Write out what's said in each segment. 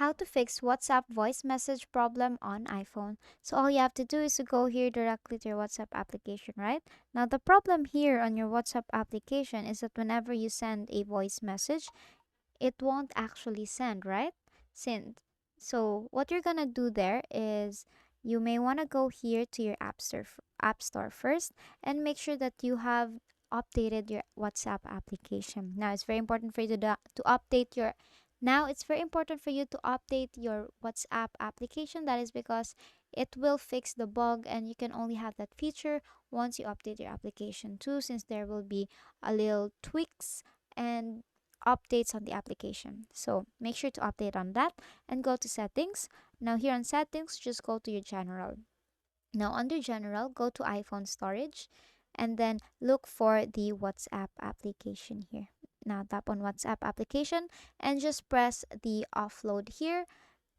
how to fix WhatsApp voice message problem on iPhone. So all you have to do is to go here directly to your WhatsApp application, right? Now the problem here on your WhatsApp application is that whenever you send a voice message, it won't actually send, right? Send. So what you're gonna do there is you may want to go here to your app store first and make sure that you have updated your WhatsApp application. Now it's very important for you to update your now it's very important for you to update your WhatsApp application. That is because it will fix the bug and you can only have that feature once you update your application too, since there will be a little tweaks and updates on the application. So make sure to update on that and go to settings. Now here on settings, just go to your general. Now under general, go to iPhone storage and then look for the WhatsApp application here. Now tap on WhatsApp application and just press the offload here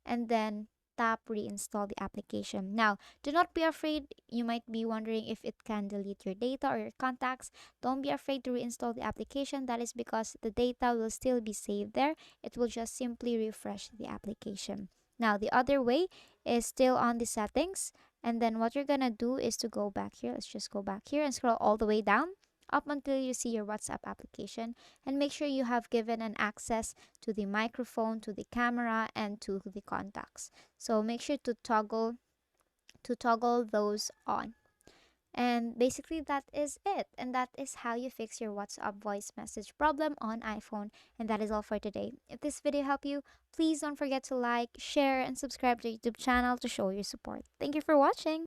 and then tap reinstall the application. Now, do not be afraid. You might be wondering if it can delete your data or your contacts. Don't be afraid to reinstall the application. That is because the data will still be saved there. It will just simply refresh the application. Now, the other way is still on the settings. And then what you're going to do is to go back here. Let's just go back here and scroll all the way down up until you see your WhatsApp application and make sure you have given an access to the microphone, to the camera, and to the contacts. So make sure to toggle those on. And basically that is it. And that is how you fix your WhatsApp voice message problem on iPhone. And that is all for today. If this video helped you, please don't forget to like, share, and subscribe to the YouTube channel to show your support. Thank you for watching.